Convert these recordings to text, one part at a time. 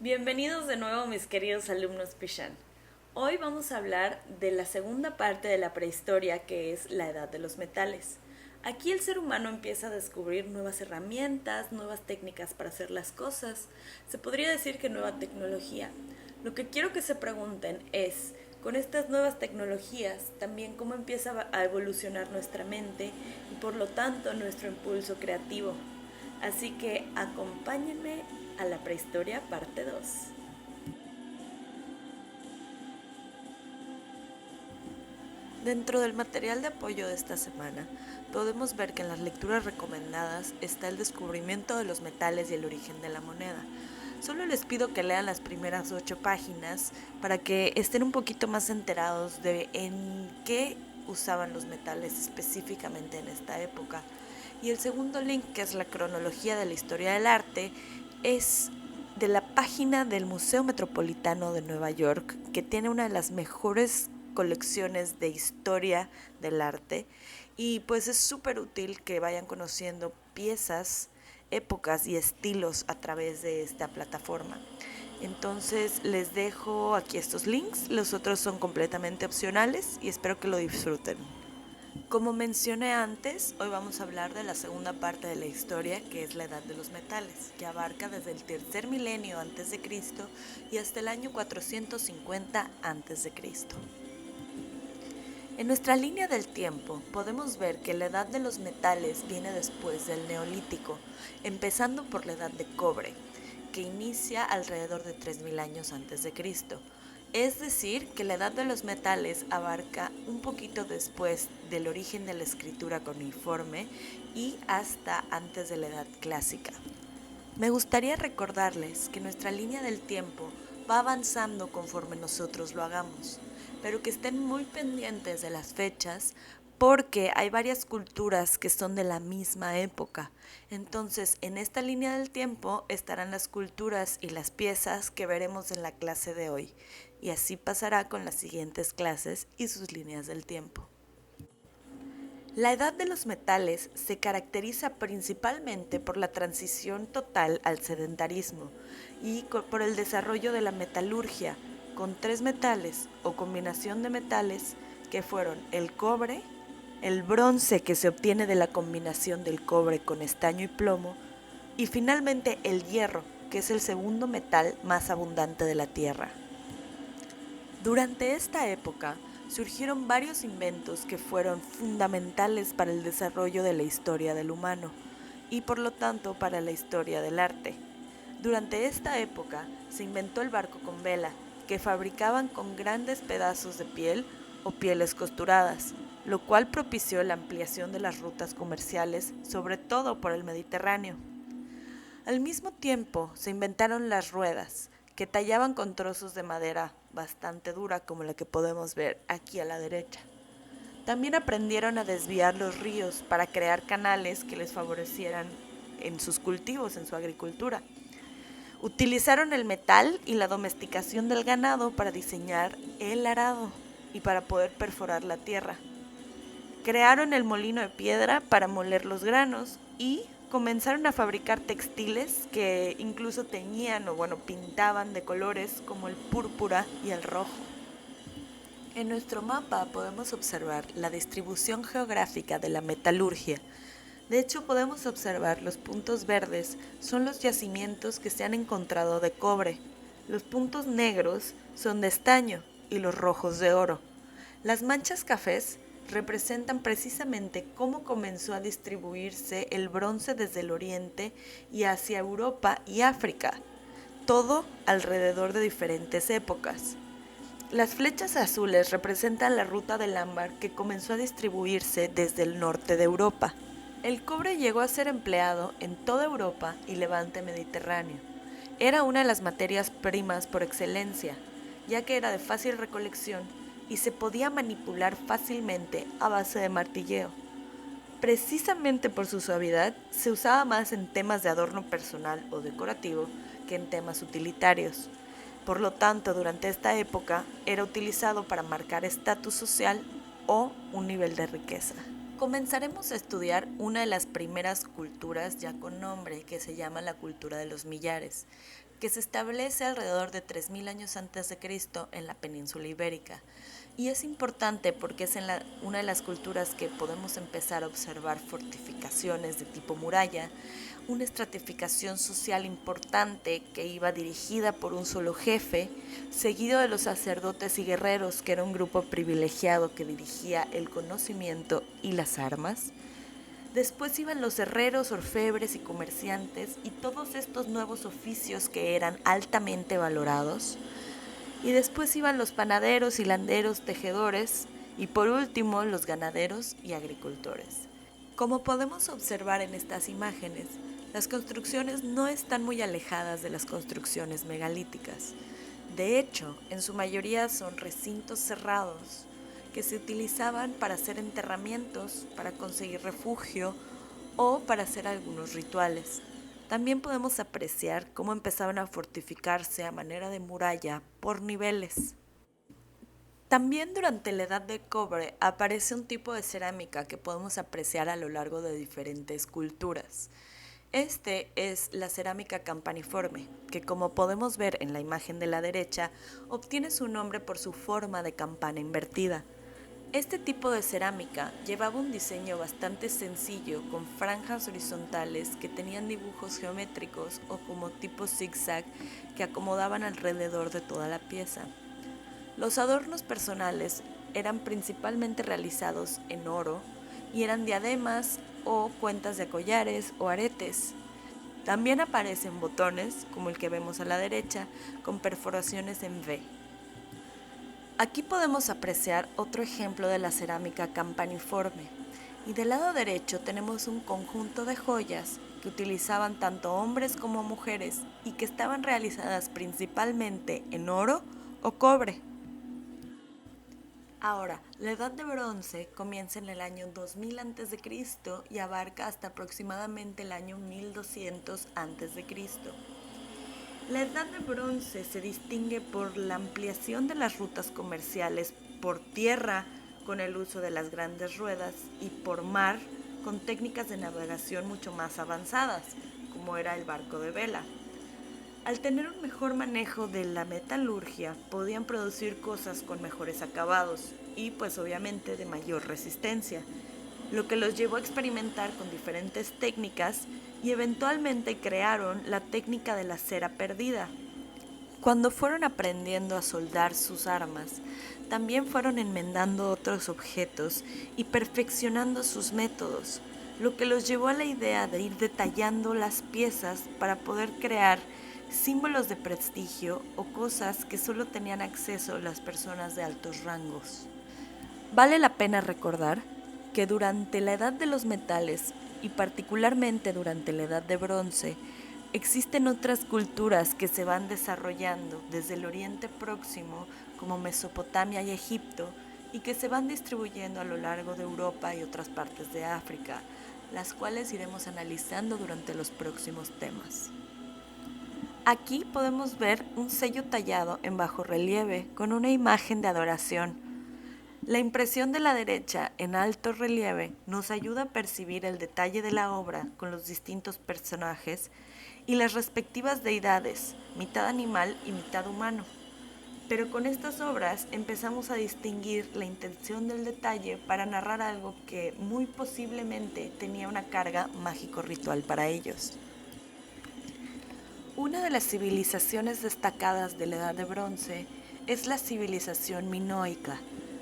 Bienvenidos de nuevo mis queridos alumnos Pishan. Hoy vamos a hablar de la segunda parte de la prehistoria, que es la edad de los metales. Aquí el ser humano empieza a descubrir nuevas herramientas, nuevas técnicas para hacer las cosas. Se podría decir que nueva tecnología. Lo que quiero que se pregunten es, con estas nuevas tecnologías, también cómo empieza a evolucionar nuestra mente y por lo tanto nuestro impulso creativo. Así que acompáñenme a la prehistoria parte 2. Dentro del material de apoyo de esta semana, podemos ver que en las lecturas recomendadas está el descubrimiento de los metales y el origen de la moneda. Solo les pido que lean las primeras 8 páginas para que estén un poquito más enterados de en qué usaban los metales específicamente en esta época. Y el segundo link, que es la cronología de la historia del arte, es de la página del Museo Metropolitano de Nueva York, que tiene una de las mejores colecciones de historia del arte, y pues es súper útil que vayan conociendo piezas, épocas y estilos a través de esta plataforma. Entonces les dejo aquí estos links, los otros son completamente opcionales y espero que lo disfruten. Como mencioné antes, hoy vamos a hablar de la segunda parte de la historia, que es la edad de los metales, que abarca desde el tercer milenio antes de Cristo y hasta el año 450 antes de Cristo. En nuestra línea del tiempo podemos ver que la edad de los metales viene después del Neolítico, empezando por la edad de cobre, que inicia alrededor de 3000 años antes de Cristo. Es decir, que la edad de los metales abarca un poquito después del origen de la escritura cuneiforme y hasta antes de la edad clásica. Me gustaría recordarles que nuestra línea del tiempo va avanzando conforme nosotros lo hagamos, pero que estén muy pendientes de las fechas porque hay varias culturas que son de la misma época. Entonces, en esta línea del tiempo estarán las culturas y las piezas que veremos en la clase de hoy, y así pasará con las siguientes clases y sus líneas del tiempo. La edad de los metales se caracteriza principalmente por la transición total al sedentarismo y por el desarrollo de la metalurgia, con 3 metales o combinación de metales que fueron el cobre, el bronce, que se obtiene de la combinación del cobre con estaño y plomo, y finalmente el hierro, que es el segundo metal más abundante de la Tierra. Durante esta época surgieron varios inventos que fueron fundamentales para el desarrollo de la historia del humano y por lo tanto para la historia del arte. Durante esta época se inventó el barco con vela, que fabricaban con grandes pedazos de piel o pieles costuradas, lo cual propició la ampliación de las rutas comerciales, sobre todo por el Mediterráneo. Al mismo tiempo se inventaron las ruedas, que tallaban con trozos de madera bastante dura, como la que podemos ver aquí a la derecha. También aprendieron a desviar los ríos para crear canales que les favorecieran en sus cultivos, en su agricultura. Utilizaron el metal y la domesticación del ganado para diseñar el arado y para poder perforar la tierra. Crearon el molino de piedra para moler los granos y comenzaron a fabricar textiles que incluso teñían pintaban de colores como el púrpura y el rojo. En nuestro mapa podemos observar la distribución geográfica de la metalurgia. De hecho, podemos observar los puntos verdes son los yacimientos que se han encontrado de cobre, los puntos negros son de estaño y los rojos de oro. Las manchas cafés representan precisamente cómo comenzó a distribuirse el bronce desde el oriente y hacia Europa y África, todo alrededor de diferentes épocas. Las flechas azules representan la ruta del ámbar que comenzó a distribuirse desde el norte de Europa. El cobre llegó a ser empleado en toda Europa y levante mediterráneo. Era una de las materias primas por excelencia, ya que era de fácil recolección y se podía manipular fácilmente a base de martilleo. Precisamente por su suavidad, se usaba más en temas de adorno personal o decorativo que en temas utilitarios. Por lo tanto, durante esta época era utilizado para marcar estatus social o un nivel de riqueza. Comenzaremos a estudiar una de las primeras culturas ya con nombre, que se llama la cultura de los millares, que se establece alrededor de 3000 años antes de Cristo en la península ibérica. Y es importante porque es una de las culturas que podemos empezar a observar fortificaciones de tipo muralla, una estratificación social importante que iba dirigida por un solo jefe, seguido de los sacerdotes y guerreros, que era un grupo privilegiado que dirigía el conocimiento y las armas. Después iban los herreros, orfebres y comerciantes y todos estos nuevos oficios que eran altamente valorados. Y después iban los panaderos, hilanderos, tejedores y por último los ganaderos y agricultores. Como podemos observar en estas imágenes, las construcciones no están muy alejadas de las construcciones megalíticas. De hecho, en su mayoría son recintos cerrados que se utilizaban para hacer enterramientos, para conseguir refugio o para hacer algunos rituales. También podemos apreciar cómo empezaban a fortificarse a manera de muralla por niveles. También durante la Edad de Cobre aparece un tipo de cerámica que podemos apreciar a lo largo de diferentes culturas. Este es la cerámica campaniforme, que como podemos ver en la imagen de la derecha, obtiene su nombre por su forma de campana invertida. Este tipo de cerámica llevaba un diseño bastante sencillo con franjas horizontales que tenían dibujos geométricos o como tipo zigzag que acomodaban alrededor de toda la pieza. Los adornos personales eran principalmente realizados en oro y eran diademas o cuentas de collares o aretes. También aparecen botones, como el que vemos a la derecha, con perforaciones en V. Aquí podemos apreciar otro ejemplo de la cerámica campaniforme. Y del lado derecho tenemos un conjunto de joyas que utilizaban tanto hombres como mujeres y que estaban realizadas principalmente en oro o cobre. Ahora, la Edad de Bronce comienza en el año 2000 a.C. y abarca hasta aproximadamente el año 1200 a.C. La Edad de Bronce se distingue por la ampliación de las rutas comerciales por tierra con el uso de las grandes ruedas y por mar con técnicas de navegación mucho más avanzadas, como era el barco de vela. Al tener un mejor manejo de la metalurgia, podían producir cosas con mejores acabados y pues obviamente de mayor resistencia, lo que los llevó a experimentar con diferentes técnicas y eventualmente crearon la técnica de la cera perdida. Cuando fueron aprendiendo a soldar sus armas, también fueron enmendando otros objetos y perfeccionando sus métodos, lo que los llevó a la idea de ir detallando las piezas para poder crear símbolos de prestigio o cosas que solo tenían acceso las personas de altos rangos. Vale la pena recordar que durante la Edad de los Metales y particularmente durante la Edad de Bronce, existen otras culturas que se van desarrollando desde el Oriente Próximo, como Mesopotamia y Egipto, y que se van distribuyendo a lo largo de Europa y otras partes de África, las cuales iremos analizando durante los próximos temas. Aquí podemos ver un sello tallado en bajorrelieve con una imagen de adoración. La impresión de la derecha en alto relieve nos ayuda a percibir el detalle de la obra con los distintos personajes y las respectivas deidades, mitad animal y mitad humano. Pero con estas obras empezamos a distinguir la intención del detalle para narrar algo que muy posiblemente tenía una carga mágico-ritual para ellos. Una de las civilizaciones destacadas de la Edad de Bronce es la civilización minoica,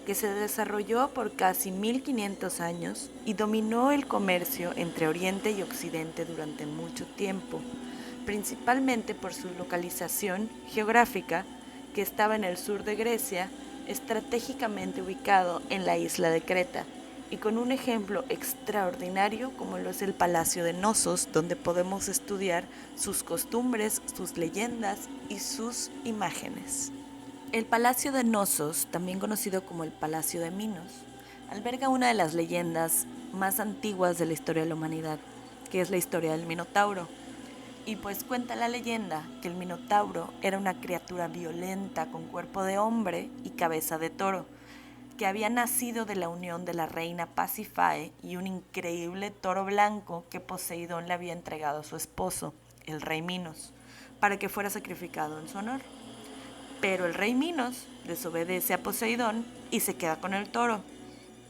que se desarrolló por casi 1500 años y dominó el comercio entre Oriente y Occidente durante mucho tiempo, principalmente por su localización geográfica, que estaba en el sur de Grecia, estratégicamente ubicado en la isla de Creta, y con un ejemplo extraordinario como lo es el Palacio de Knossos, donde podemos estudiar sus costumbres, sus leyendas y sus imágenes. El Palacio de Knossos, también conocido como el Palacio de Minos, alberga una de las leyendas más antiguas de la historia de la humanidad, que es la historia del Minotauro. Y pues cuenta la leyenda que el Minotauro era una criatura violenta con cuerpo de hombre y cabeza de toro, que había nacido de la unión de la reina Pasífae y un increíble toro blanco que Poseidón le había entregado a su esposo, el rey Minos, para que fuera sacrificado en su honor. Pero el rey Minos desobedece a Poseidón y se queda con el toro.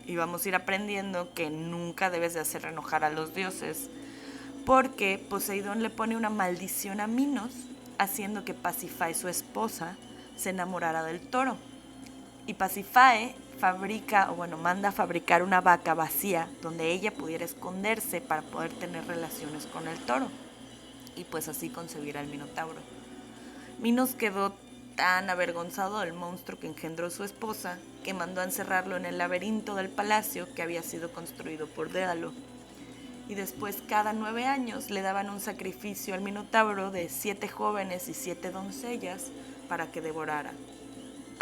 Y vamos a ir aprendiendo que nunca debes de hacer enojar a los dioses, porque Poseidón le pone una maldición a Minos, haciendo que Pasífae, su esposa, se enamorara del toro. Y Pasífae manda a fabricar una vaca vacía donde ella pudiera esconderse para poder tener relaciones con el toro y pues así concebir al Minotauro. Minos quedó tan avergonzado del monstruo que engendró su esposa que mandó a encerrarlo en el laberinto del palacio que había sido construido por Dédalo. Y después cada 9 años le daban un sacrificio al Minotauro de 7 jóvenes y 7 doncellas para que devorara.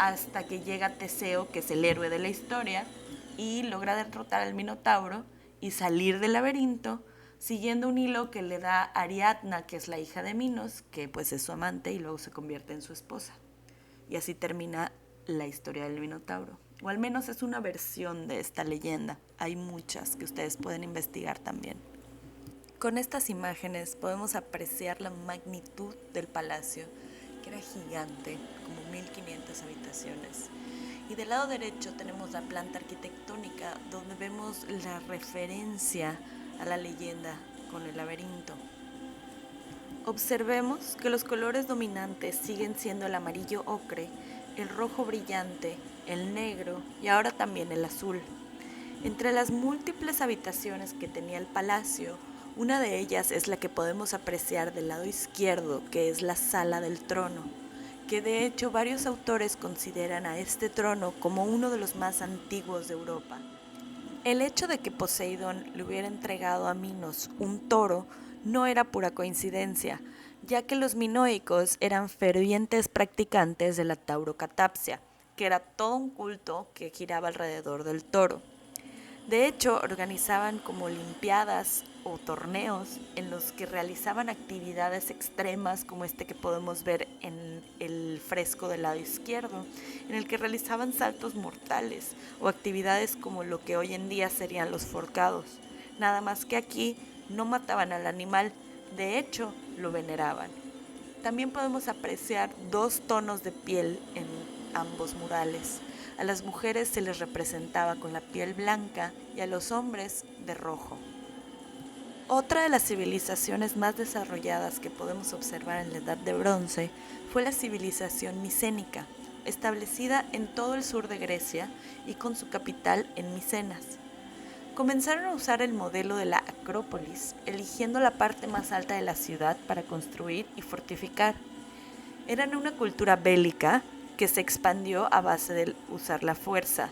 Hasta que llega Teseo, que es el héroe de la historia, y logra derrotar al Minotauro y salir del laberinto siguiendo un hilo que le da Ariadna, que es la hija de Minos, que pues es su amante y luego se convierte en su esposa. Y así termina la historia del Minotauro. O al menos es una versión de esta leyenda. Hay muchas que ustedes pueden investigar también. Con estas imágenes podemos apreciar la magnitud del palacio, que era gigante, como 1500 habitaciones. Y del lado derecho tenemos la planta arquitectónica, donde vemos la referencia a la leyenda con el laberinto. Observemos que los colores dominantes siguen siendo el amarillo ocre, el rojo brillante, el negro y ahora también el azul. Entre las múltiples habitaciones que tenía el palacio, una de ellas es la que podemos apreciar del lado izquierdo, que es la sala del trono, que de hecho varios autores consideran a este trono como uno de los más antiguos de Europa. El hecho de que Poseidón le hubiera entregado a Minos un toro no era pura coincidencia, ya que los minoicos eran fervientes practicantes de la taurocatapsia, que era todo un culto que giraba alrededor del toro. De hecho, organizaban como olimpiadas o torneos en los que realizaban actividades extremas como este que podemos ver en el fresco del lado izquierdo, en el que realizaban saltos mortales o actividades como lo que hoy en día serían los forcados. Nada más que aquí no mataban al animal, de hecho lo veneraban. También podemos apreciar 2 tonos de piel en ambos murales. A las mujeres se les representaba con la piel blanca y a los hombres de rojo. Otra de las civilizaciones más desarrolladas que podemos observar en la Edad de Bronce fue la civilización micénica, establecida en todo el sur de Grecia y con su capital en Micenas. Comenzaron a usar el modelo de la Acrópolis, eligiendo la parte más alta de la ciudad para construir y fortificar. Eran una cultura bélica que se expandió a base de usar la fuerza,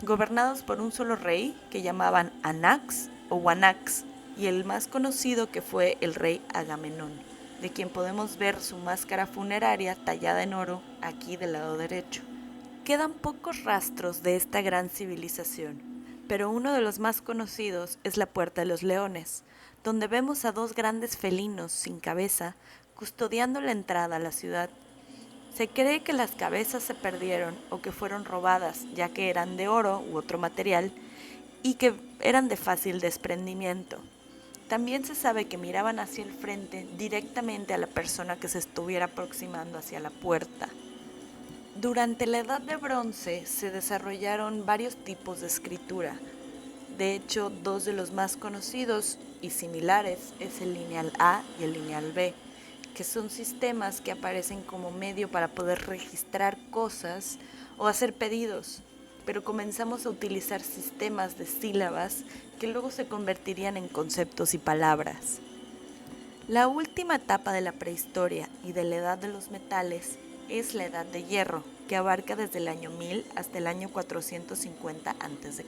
gobernados por un solo rey que llamaban Anax o Wanax, y el más conocido que fue el rey Agamenón, de quien podemos ver su máscara funeraria tallada en oro aquí del lado derecho. Quedan pocos rastros de esta gran civilización, pero uno de los más conocidos es la Puerta de los Leones, donde vemos a 2 grandes felinos sin cabeza custodiando la entrada a la ciudad. Se cree que las cabezas se perdieron o que fueron robadas, ya que eran de oro u otro material y que eran de fácil desprendimiento. También se sabe que miraban hacia el frente directamente a la persona que se estuviera aproximando hacia la puerta. Durante la Edad de Bronce se desarrollaron varios tipos de escritura. De hecho, 2 de los más conocidos y similares es el lineal A y el lineal B, que son sistemas que aparecen como medio para poder registrar cosas o hacer pedidos, pero comenzamos a utilizar sistemas de sílabas que luego se convertirían en conceptos y palabras. La última etapa de la prehistoria y de la edad de los metales es la edad de hierro, que abarca desde el año 1000 hasta el año 450 a.C.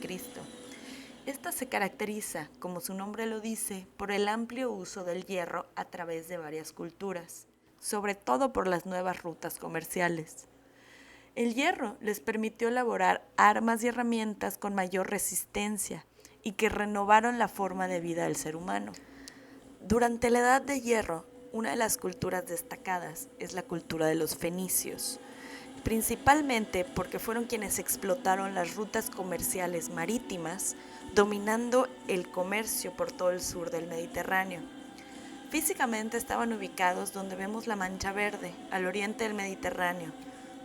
Esta se caracteriza, como su nombre lo dice, por el amplio uso del hierro a través de varias culturas, sobre todo por las nuevas rutas comerciales. El hierro les permitió elaborar armas y herramientas con mayor resistencia y que renovaron la forma de vida del ser humano. Durante la Edad de Hierro, una de las culturas destacadas es la cultura de los fenicios. principalmente porque fueron quienes explotaron las rutas comerciales marítimas, dominando el comercio por todo el sur del Mediterráneo. Físicamente estaban ubicados donde vemos la Mancha Verde, al oriente del Mediterráneo,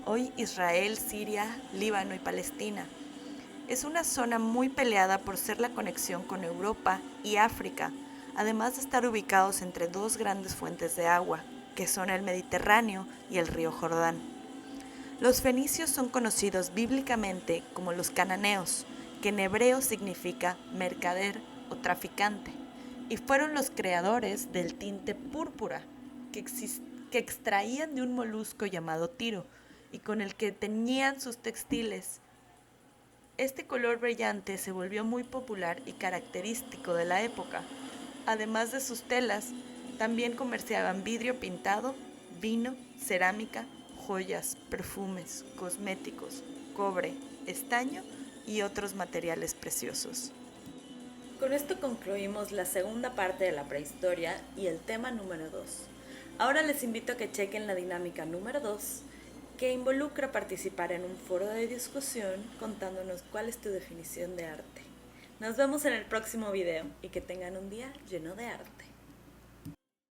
hoy Israel, Siria, Líbano y Palestina. Es una zona muy peleada por ser la conexión con Europa y África, además de estar ubicados entre dos grandes fuentes de agua, que son el Mediterráneo y el río Jordán. Los fenicios son conocidos bíblicamente como los cananeos, que en hebreo significa mercader o traficante, y fueron los creadores del tinte púrpura, que extraían de un molusco llamado tiro, y con el que teñían sus textiles. Este color brillante se volvió muy popular y característico de la época. Además de sus telas, también comerciaban vidrio pintado, vino, cerámica, joyas, perfumes, cosméticos, cobre, estaño y otros materiales preciosos. Con esto concluimos la segunda parte de la prehistoria y el tema número 2. Ahora les invito a que chequen la dinámica número 2, que involucra participar en un foro de discusión contándonos cuál es tu definición de arte. Nos vemos en el próximo video y que tengan un día lleno de arte.